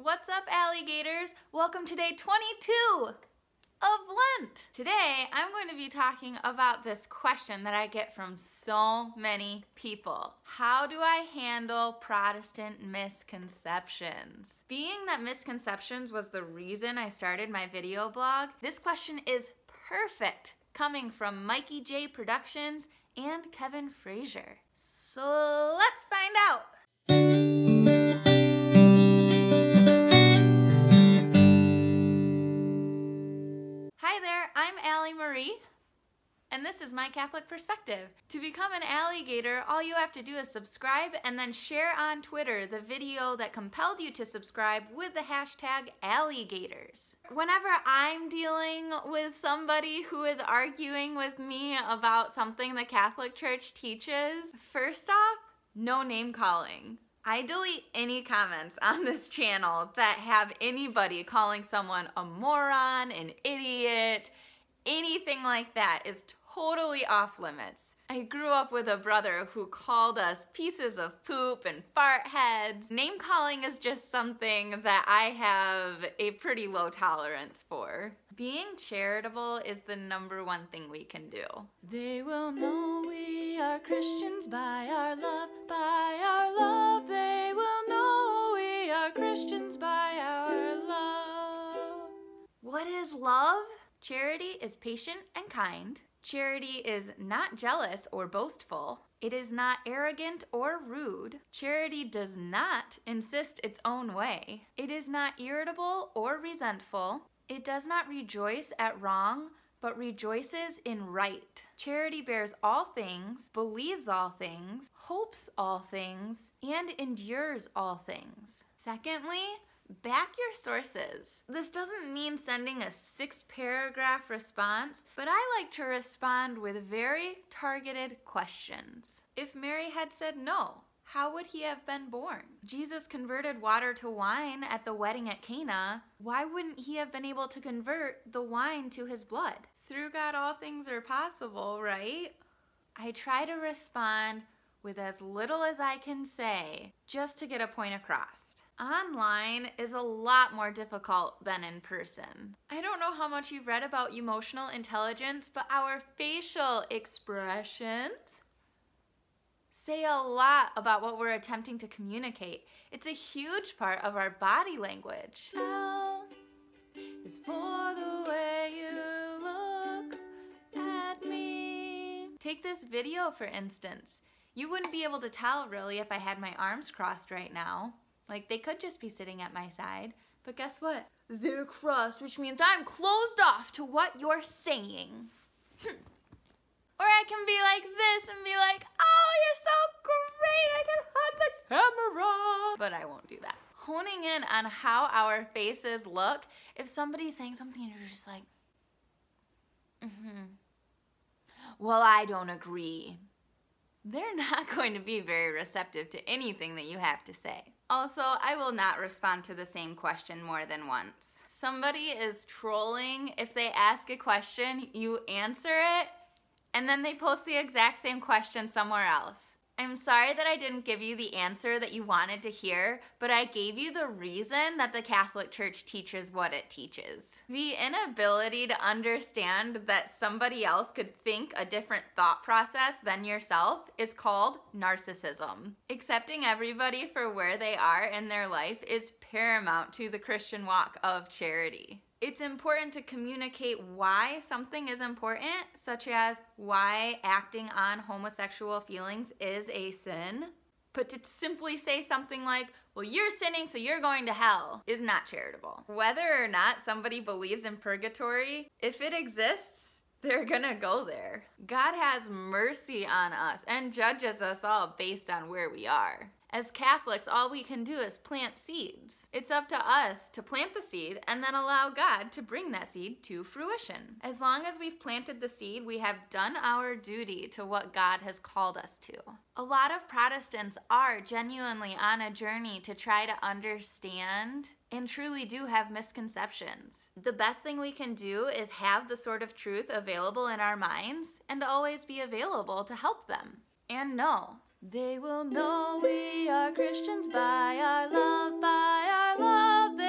What's up, alligators? Welcome to day 22 of Lent. Today, I'm going to be talking about this question that I get from so many people. How do I handle Protestant misconceptions? Being that misconceptions was the reason I started my video blog, this question is perfect coming from Mikey J Productions and Kevin Frazier. So let's find out. Hi there, I'm Allie Marie, and this is My Catholic Perspective. To become an alligator, all you have to do is subscribe and then share on Twitter the video that compelled you to subscribe with the hashtag alligators. Whenever I'm dealing with somebody who is arguing with me about something the Catholic Church teaches, first off, no name calling. I delete any comments on this channel that have anybody calling someone a moron, an idiot, anything like that is totally off limits. I grew up with a brother who called us pieces of poop and fart heads. Name calling is just something that I have a pretty low tolerance for. Being charitable is the #1 thing we can do. They will know we are Christians by our love, by our love. They will know we are Christians by our love. What is love? Charity is patient and kind. Charity is not jealous or boastful. It is not arrogant or rude. Charity does not insist its own way. It is not irritable or resentful. It does not rejoice at wrong, but rejoices in right. Charity bears all things, believes all things, hopes all things, and endures all things. Secondly, back your sources. This doesn't mean sending a 6-paragraph response, but I like to respond with very targeted questions. If Mary had said no, how would he have been born? Jesus converted water to wine at the wedding at Cana. Why wouldn't he have been able to convert the wine to his blood? Through God, all things are possible, right? I try to respond with as little as I can say, just to get a point across. Online is a lot more difficult than in person. I don't know how much you've read about emotional intelligence, but our facial expressions say a lot about what we're attempting to communicate. It's a huge part of our body language. L is for the way you look at me. Take this video, for instance. You wouldn't be able to tell, really, if I had my arms crossed right now. Like, they could just be sitting at my side. But guess what? They're crossed, which means I'm closed off to what you're saying. Or I can be like this and be like, oh, you're so great, I can hug the camera. But I won't do that. Honing in on how our faces look, if somebody's saying something and you're just like, well, I don't agree. They're not going to be very receptive to anything that you have to say. Also, I will not respond to the same question more than once. Somebody is trolling. If they ask a question, you answer it, and then they post the exact same question somewhere else. I'm sorry that I didn't give you the answer that you wanted to hear, but I gave you the reason that the Catholic Church teaches what it teaches. The inability to understand that somebody else could think a different thought process than yourself is called narcissism. Accepting everybody for where they are in their life is paramount to the Christian walk of charity. It's important to communicate why something is important, such as why acting on homosexual feelings is a sin. But to simply say something like, well, you're sinning, so you're going to hell, is not charitable. Whether or not somebody believes in purgatory, if it exists, they're gonna go there. God has mercy on us and judges us all based on where we are. As Catholics, all we can do is plant seeds. It's up to us to plant the seed and then allow God to bring that seed to fruition. As long as we've planted the seed, we have done our duty to what God has called us to. A lot of Protestants are genuinely on a journey to try to understand and truly do have misconceptions. The best thing we can do is have the sort of truth available in our minds and always be available to help them. And know They will know we are Christians by our love, by our love.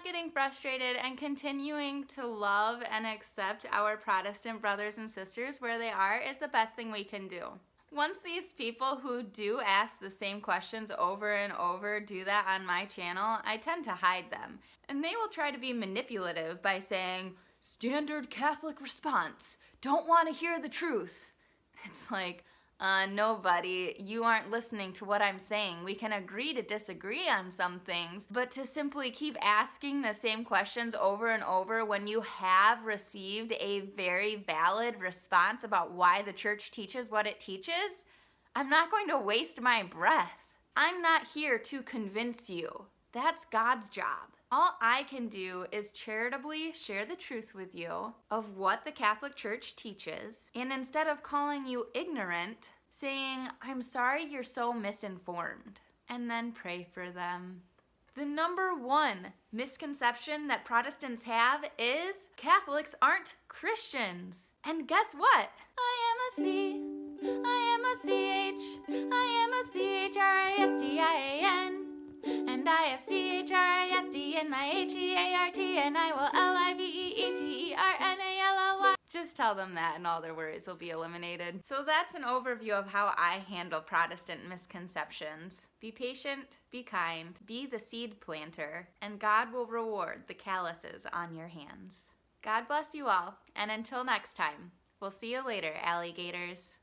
not getting frustrated and continuing to love and accept our Protestant brothers and sisters where they are is the best thing we can do. Once these people who do ask the same questions over and over do that on my channel, I tend to hide them. And they will try to be manipulative by saying, standard Catholic response, don't want to hear the truth. It's like, no, buddy, you aren't listening to what I'm saying. We can agree to disagree on some things, but to simply keep asking the same questions over and over when you have received a very valid response about why the church teaches what it teaches, I'm not going to waste my breath. I'm not here to convince you. That's God's job. All I can do is charitably share the truth with you of what the Catholic Church teaches, and instead of calling you ignorant, saying, I'm sorry you're so misinformed, and then pray for them. The number one misconception that Protestants have is Catholics aren't Christians. And guess what? I am a C, I am a CH, I am a CHRISTIAN. And I have CHRISD in my HEART, and I will LIVEETERNALLY. Just tell them that and all their worries will be eliminated. So that's an overview of how I handle Protestant misconceptions. Be patient, be kind, be the seed planter, and God will reward the calluses on your hands. God bless you all, and until next time, we'll see you later, alligators.